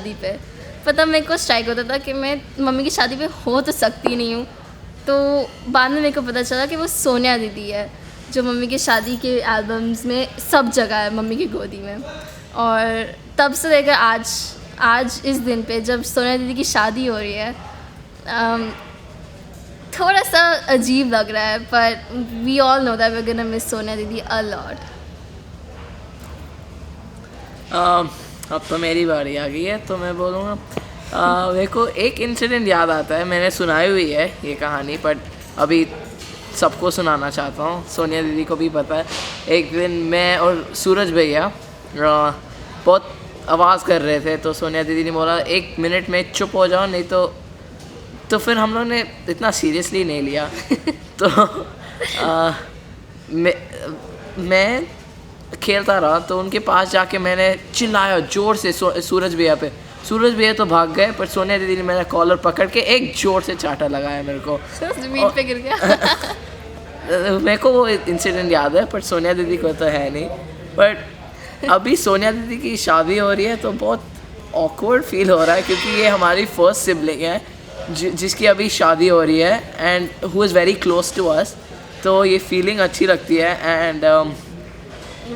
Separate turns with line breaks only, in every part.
शादी पे, पर तब मेरे को स्ट्राइक होता था कि मैं मम्मी की शादी पे हो तो सकती नहीं हूँ। तो बाद में मेरे को पता चला कि वो सोनिया दीदी है, जो मम्मी की शादी के एल्बम्स में सब जगह है मम्मी की गोदी में। और तब से लेकर आज इस दिन पे जब सोनिया दीदी की शादी हो रही है, थोड़ा सा अजीब लग रहा है, पर we all know that we are gonna miss Sonia didi a lot.
अब तो मेरी बारी आ गई है, तो मैं बोलूँगा मेरे को एक इंसिडेंट याद आता है। मैंने सुनाई हुई है ये कहानी, बट अभी सबको सुनाना चाहता हूँ, सोनिया दीदी को भी पता है। एक दिन मैं और सूरज भैया बहुत आवाज़ कर रहे थे, तो सोनिया दीदी ने बोला 1 मिनट में चुप हो जाओ, नहीं तो फिर हम लोग ने इतना सीरियसली नहीं लिया। तो मैं खेलता रहा, तो उनके पास जाके मैंने चिल्लाया ज़ोर से सूरज भैया पे। सूरज भैया तो भाग गए, पर सोनिया दीदी ने मेरा कॉलर पकड़ के एक ज़ोर से चाटा लगाया मेरे को,
ज़मीन पे गिर गया।
मेरे को वो इंसिडेंट याद है, पर सोनिया दीदी को तो है नहीं। बट अभी सोनिया दीदी की शादी हो रही है तो बहुत ऑकवर्ड फील हो रहा है, क्योंकि ये हमारी फर्स्ट सिबलिंग है जिसकी अभी शादी हो रही है, and who is very close to us. तो ये फीलिंग अच्छी लगती है, एंड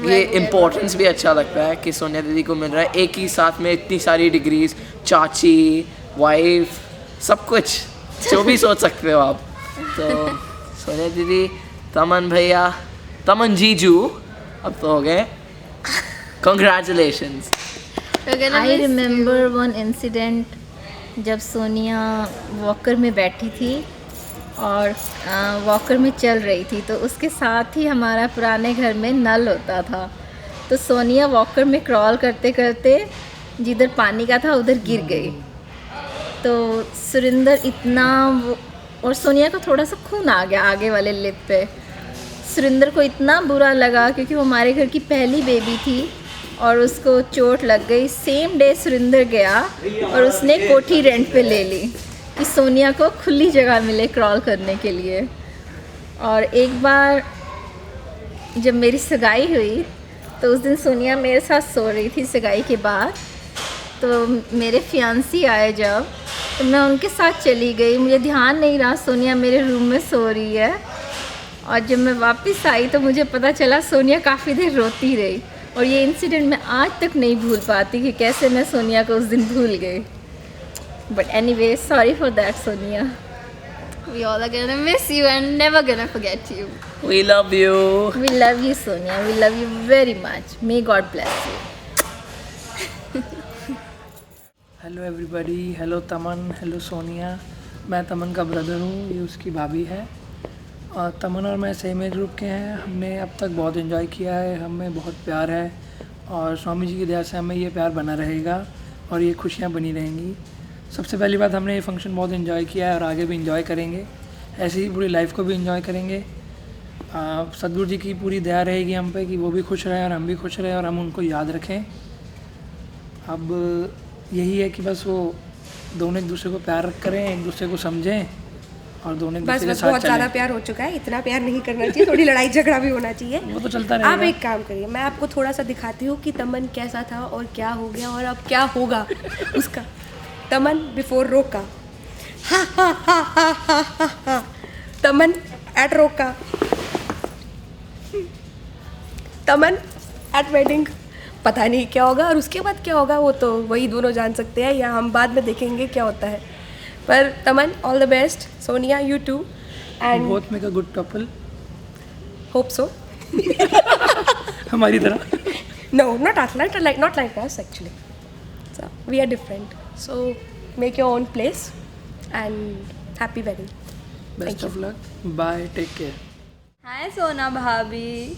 ये इम्पोर्टेंस भी अच्छा लगता है कि सोनिया दीदी को मिल रहा है एक ही साथ में इतनी सारी डिग्रीज, चाची, वाइफ, सब कुछ जो भी सोच सकते हो आप। तो सोनिया दीदी, तमन भैया, तमन जीजू अब तो हो गए, congratulations.
I remember one incident जब सोनिया वॉकर में बैठी थी और वॉकर में चल रही थी, तो उसके साथ ही हमारा पुराने घर में नल होता था। तो सोनिया वॉकर में क्रॉल करते करते जिधर पानी का था उधर गिर गई। तो सुरिंदर इतना और सोनिया को थोड़ा सा खून आ गया आगे वाले लिप पे। सुरिंदर को इतना बुरा लगा, क्योंकि वो हमारे घर की पहली बेबी थी और उसको चोट लग गई। सेम डे सुरिंदर गया और उसने कोठी रेंट पे ले ली कि सोनिया को खुली जगह मिले क्रॉल करने के लिए। और एक बार जब मेरी सगाई हुई, तो उस दिन सोनिया मेरे साथ सो रही थी सगाई के बाद। तो मेरे फियांसी आए जब, तो मैं उनके साथ चली गई। मुझे ध्यान नहीं रहा सोनिया मेरे रूम में सो रही है। और जब मैं वापस आई तो मुझे पता चला सोनिया काफ़ी देर रोती रही। और ये इंसिडेंट मैं आज तक नहीं भूल पाती कि कैसे मैं सोनिया को उस दिन भूल गई। But anyway, sorry for that, Sonia.
We all are gonna miss you and never gonna forget you.
We love you.
We love you, Sonia. We love you very much. May God bless you.
Hello everybody, hello तमन, hello Sonia. मैं तमन का brother हूँ, ये उसकी भाभी है। और तमन और मैं सेम एज ग्रुप के हैं। हमने अब तक बहुत एंजॉय किया है, हमें बहुत प्यार है और स्वामी जी की दया से हमें ये प्यार बना रहेगा और ये खुशियाँ बनी रहेंगी। सबसे पहली बात, हमने ये फंक्शन बहुत एंजॉय किया है और आगे भी एंजॉय करेंगे, ऐसे ही पूरी लाइफ को भी एंजॉय करेंगे। सदगुरु जी की पूरी दया रहेगी हम पे कि वो भी खुश रहें और हम भी खुश रहें और हम उनको याद रखें। अब यही है कि बस वो दोनों एक दूसरे को प्यार करें, एक दूसरे को समझें और दोनों एक दूसरे के साथ
बहुत ज़्यादा प्यार हो चुका है, इतना प्यार नहीं करना चाहिए, थोड़ी लड़ाई झगड़ा भी होना चाहिए।
वो तो चलता रहेगा।
आप एक काम करिए, मैं आपको थोड़ा सा दिखाती हूँ कि तमन कैसा था और क्या हो गया और अब क्या होगा उसका। तमन बिफोर रोका, तमन एट रोका, तमन एट वेडिंग। पता नहीं क्या होगा और उसके बाद क्या होगा, वो तो वही दोनों जान सकते हैं, या हम बाद में देखेंगे क्या होता है। पर Taman, all the best. Sonia, you too, and
both make a good couple.
Hope so.
हमारी तरह।
No, not like us actually. So we are different. So make your own place and happy wedding.
Best of luck, bye, take care.
Hi Sona भाभी।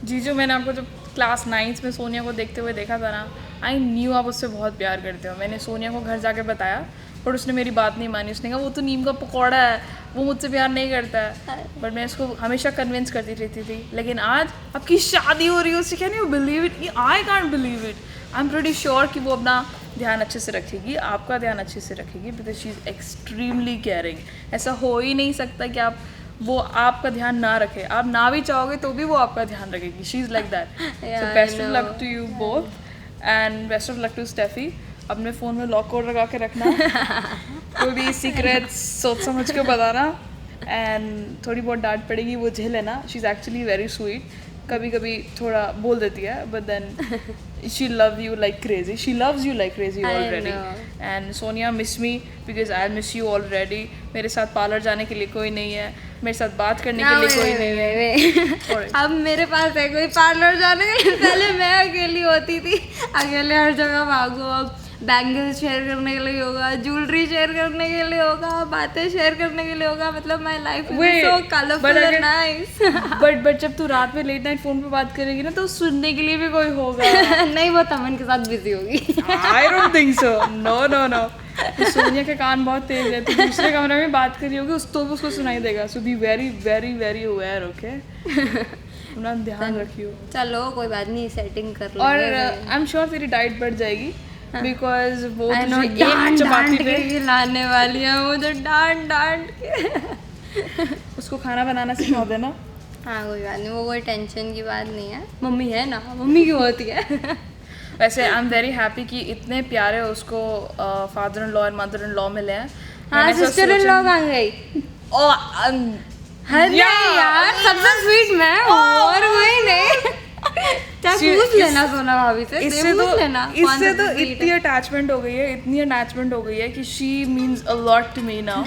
जीजू, मैंने आपको जब class 9 में सोनिया को देखते हुए देखा था ना, आई न्यू आप उससे बहुत प्यार करते हो। मैंने सोनिया को घर जाके बताया, पर उसने मेरी बात नहीं मानी। उसने कहा वो तो नीम का पकौड़ा है, वो मुझसे प्यार नहीं करता है। बट मैं इसको हमेशा कन्विंस करती रहती थी। लेकिन आज आपकी शादी हो रही है उससे, can you believe it? I can't believe it. I am pretty sure कि वो अपना ध्यान अच्छे से रखेगी, आपका ध्यान अच्छे से रखेगी, because she is extremely caring. ऐसा हो ही नहीं सकता कि वो आपका ध्यान ना रखे। आप ना भी चाहोगे तो भी वो आपका ध्यान रखेगी। She is like that. So best of luck to you both and best of luck to Steffi. अपने फ़ोन में लॉक कोड लगा के रखना, कोई भी सीक्रेट सोच समझ के बताना, एंड थोड़ी बहुत डांट पड़ेगी वो झेल लेना. She is actually very sweet. कभी कभी थोड़ा बोल देती है, but then she love you like crazy. She loves you like crazy already. And Sonia miss me because I miss you already. मेरे साथ पार्लर जाने के लिए कोई नहीं है, मेरे साथ बात करने के लिए कोई नहीं है.
अब मेरे पास है कोई पार्लर जाने के लिए. पहले मैं अकेली होती थी, अकेले हर जगह भागो. अब बैंगल्स शेयर करने के लिए होगा, ज्वेलरी शेयर करने के लिए होगा, बातें शेयर करने के लिए होगा. मतलब my life is so colourful and nice.
But जब तू रात में लेट नाइट फोन पे बात करेगी ना तो सुनने के लिए भी कोई होगा.
नहीं, वो तमन के साथ बिजी होगी.
I don't think so. No. Sonia के कान बहुत तेज है, तो दूसरे कमरे में बात करी होगी तो भी उसको सुनाई देगा. So be very very very aware. Okay, अपना ध्यान रखियो.
चलो कोई बात नहीं, सेटिंग कर लो.
और आई एम श्योर तेरी डाइट बढ़ जाएगी बिकॉज वो
तुझे
एक चपाती पे
खिलाने वाली है. मुझे डांट के
उसको खाना बनाना सिखा देना.
हाँ कोई बात नहीं, वो कोई टेंशन की बात नहीं है. मम्मी है ना, मम्मी क्यों होती है.
वैसे आई एम वेरी हैप्पी कि इतने प्यारे उसको फादर इन लॉ और मदर इन लॉ मिले हैं.
हाँ, सिस्टर इन लॉ आ गई. अरे यार, सबसे स्वीट मैं हूँ और कोई नहीं. पूछ लेना सोना भाभी से.
इससे
पूछ लेना.
इससे तो इतनी अटैचमेंट हो गई है, इतनी अटैचमेंट हो गई है कि she means a lot to me now.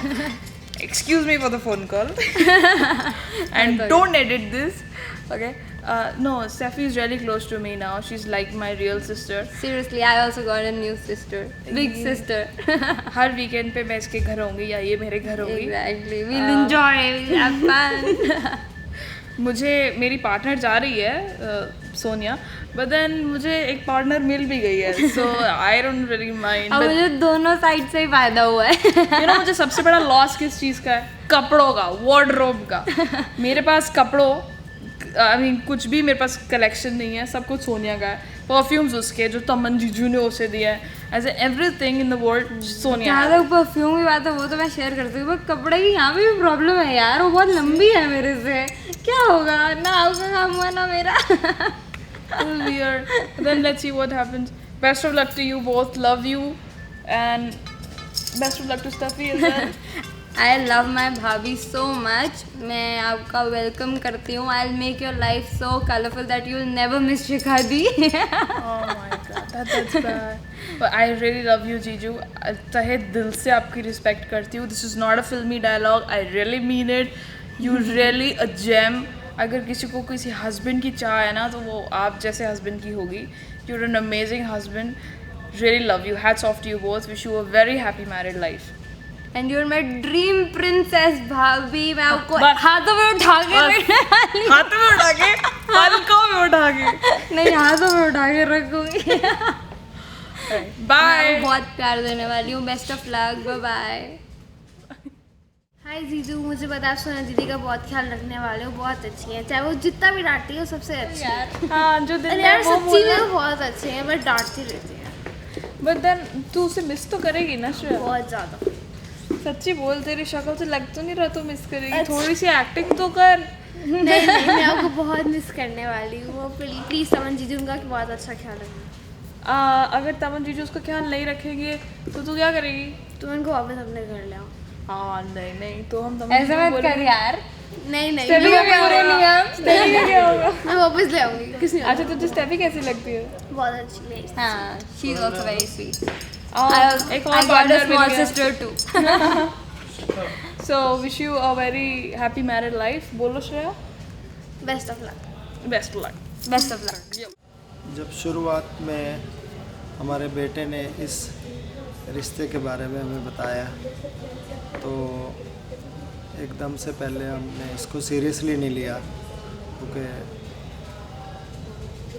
Excuse me for the phone call. And don't edit this. Okay. No, Steffi is really close to me now. She's like my real sister.
Seriously, I also got a new sister, big sister.
Her weekend पे मैं इसके घर होंगी या ये मेरे घर होगी.
Exactly. We'll enjoy. We'll have fun.
मुझे मेरी पार्टनर जा रही है सोनिया, बट देन मुझे एक पार्टनर मिल भी गई है. सो आई डोंट रियली माइंड.
अब मुझे दोनों साइड से ही फायदा हुआ है.
यू नो, मुझे सबसे बड़ा लॉस किस चीज़ का है? कपड़ों का, वार्डरोब का. मेरे पास कपड़ों, आई मीन कुछ भी मेरे पास कलेक्शन नहीं है. सब कुछ सोनिया का है. परफ्यूम्स उसके जो तमन जीजू ने उसे दिया है. As everything in the world Sonia.
जहाँ तक परफ्यूम की बात है वो तो मैं शेयर करती हूँ, बट कपड़े की यहाँ पे भी प्रॉब्लम है यार. वो बहुत लंबी है मेरे से. क्या होगा ना, आपका काम हुआ ना मेरा.
Weird. Then let's see what happens. Best of luck to you both. Love you, and best of luck to Steffi as well.
I love my भाभी so much. मैं आपका वेलकम करती हूँ. I'll make your life so colorful that you'll never miss शिखादी.
Oh my god, that's bad. But I really love you, Jiju. तहे दिल से आपकी respect करती हूँ. This is not a filmy dialogue. I really mean it. You really a gem. अगर किसी को किसी हस्बैंड की चाह है ना तो वो आप जैसे हस्बैंड की होगी. You're an amazing husband. Really love you. Hats off to you both. Wish you a very happy married life.
And you're my dream princess भाभी. मैं आपको हाथों में उठा के
हाथों में उठा के, पलकों में उठा के
नहीं, हाथों में उठा के रखूंगी.
बाय.
बहुत प्यार देने वाली हूँ. Best of luck. Bye bye.
Hi जीजू, मुझे पता है सोना दीदी का बहुत ख्याल रखने वाले हो. बहुत अच्छी है, चाहे वो जितना भी डांटती है वो सबसे अच्छी है.
हाँ, जो दिन
अरे यार सच्ची में वो बहुत अच्छे हैं, बट डांटती रहती है.
बट देन तू उसे मिस तो करेगी ना श्रेया?
बहुत ज़्यादा.
सच्ची बोल, तेरी शक्ल से लग तो नहीं रहा तू मिस करेगी. थोड़ी सी एक्टिंग तो कर.
नहीं, मैं आपको बहुत मिस करने वाली हूँ. प्लीज़ तमन जीजू उनका बहुत अच्छा ख्याल रखना.
अगर तमन जीजू उसका ख्याल नहीं रखेंगे तो तू क्या करेगी?
तो उनको वापस अपने घर ले आओ.
हाँ, नहीं तो हम तमन
ऐसा मत कर यार.
नहीं,
स्टेफी का क्या होगा? स्टेफी का क्या होगा?
मैं वापस ले आऊँगी. किसने?
अच्छा, तुझे स्टेफी कैसी लगती है?
बहुत अच्छी है.
हाँ, she is also very sweet.
एक
I
और
got a
partner mill
small
गया.
sister too.
So wish you a very happy married life. बोलो Shreya.
Best of luck.
Best of luck.
Best of luck.
जब शुरुआत में हमारे बेटे ने इस रिश्ते के बारे में हमें बताया तो एकदम से पहले हमने इसको सीरियसली नहीं लिया, क्योंकि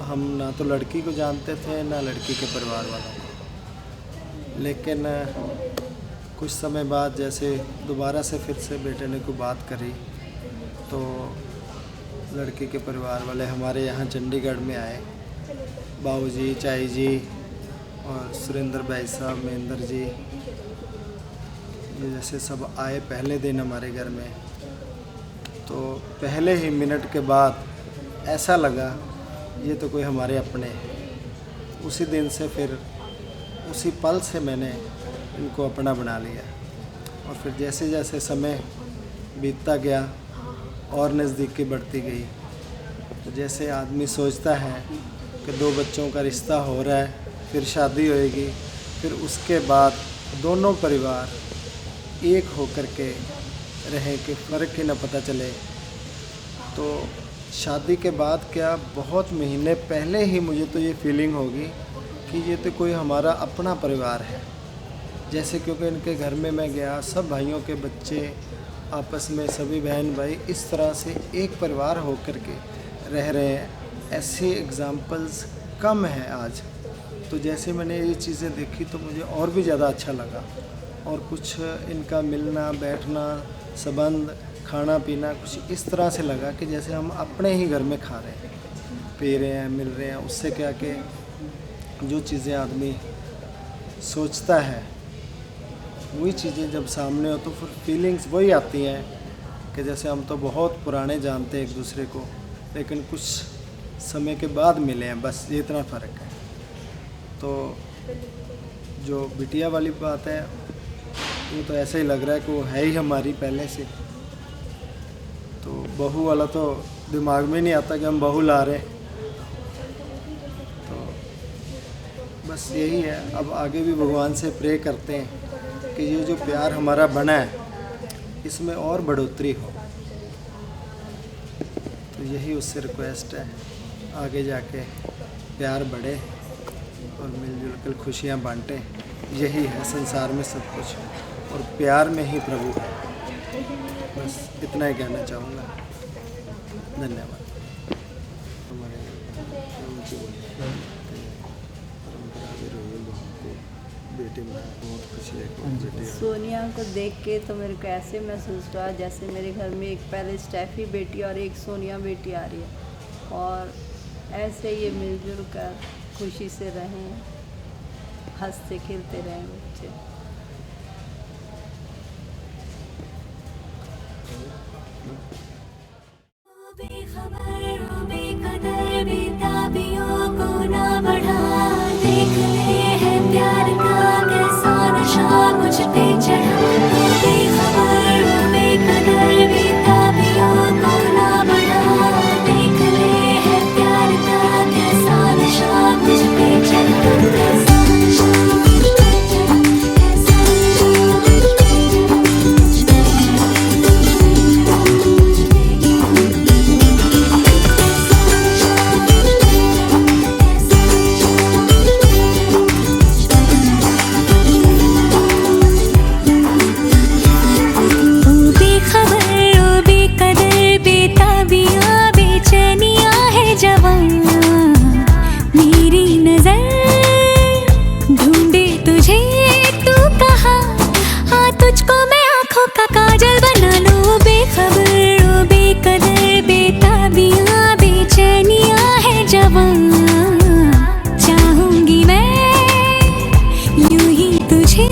हम ना तो लड़की को जानते थे ना लड़की के परिवार वालों को. लेकिन कुछ समय बाद जैसे दोबारा से फिर से बेटे ने कोई बात करी तो लड़की के परिवार वाले हमारे यहाँ चंडीगढ़ में आए. बाबूजी, चाई जी और सुरेंद्र भाई साहब, महेंद्र जी, ये जैसे सब आए पहले दिन हमारे घर में. तो पहले ही मिनट के बाद ऐसा लगा ये तो कोई हमारे अपने. उसी दिन से फिर उसी पल से मैंने इनको अपना बना लिया। और फिर जैसे जैसे समय बीतता गया और नज़दीकी बढ़ती गई, तो जैसे आदमी सोचता है कि 2 बच्चों का रिश्ता हो रहा है, फिर शादी होएगी, फिर उसके बाद दोनों परिवार एक होकर के रहें कि फ़र्क ही ना पता चले। तो शादी के बाद क्या बहुत महीने पहले ही मुझे तो ये फीलिंग होगी कि ये तो कोई हमारा अपना परिवार है। जैसे क्योंकि इनके घर में मैं गया, सब भाइयों के बच्चे आपस में सभी बहन भाई इस तरह से एक परिवार होकर के रह रहे हैं। ऐसे एग्ज़ाम्पल्स कम हैं आज। तो जैसे मैंने ये चीज़ें देखी तो मुझे और भी ज़्यादा अच्छा लगा। और कुछ इनका मिलना बैठना, संबंध, खाना पीना कुछ इस तरह से लगा कि जैसे हम अपने ही घर में खा रहे हैं, पी रहे हैं, मिल रहे हैं। उससे क्या कि जो चीज़ें आदमी सोचता है वही चीज़ें जब सामने हो तो फिर फीलिंग्स वही आती हैं कि जैसे हम तो बहुत पुराने जानते हैं एक दूसरे को, लेकिन कुछ समय के बाद मिले हैं, बस ये इतना फ़र्क है। तो जो बिटिया वाली बात है वो तो ऐसा ही लग रहा है कि वो है ही हमारी पहले से। तो बहू वाला तो दिमाग में नहीं आता कि हम बहू ला रहे हैं। तो बस यही है, अब आगे भी भगवान से प्रे करते हैं कि ये जो प्यार हमारा बना है इसमें और बढ़ोतरी हो। तो यही उससे रिक्वेस्ट है, आगे जाके प्यार बढ़े और मिलजुल कर खुशियाँ बांटें। यही है संसार में सब कुछ, और प्यार में ही प्रभु है। बस इतना ही कहना चाहूँगा। धन्यवाद। बेटे में बहुत खुशी है।
सोनिया को देख के तो मेरे को ऐसे महसूस हुआ जैसे मेरे घर में एक पहले स्टेफी बेटी और एक सोनिया बेटी आ रही है, और ऐसे ये मिलजुल कर खुशी से रहें, हंसते खेलते रहें बच्चे।
बेखबर बेकदर बेताबियों को ना बढ़ा, देख ले है प्यार का कैसा नशा मुझ पे चढ़ा। बेखबर बेकदर बेताबियों को ना बढ़ा, देख ले है प्यार का कैसा नशा मुझ पे चढ़ा। कैसा नशा मुझ पे चढ़ा, कैसा नशा मुझ पे चाहूंगी मैं यूं ही तुझे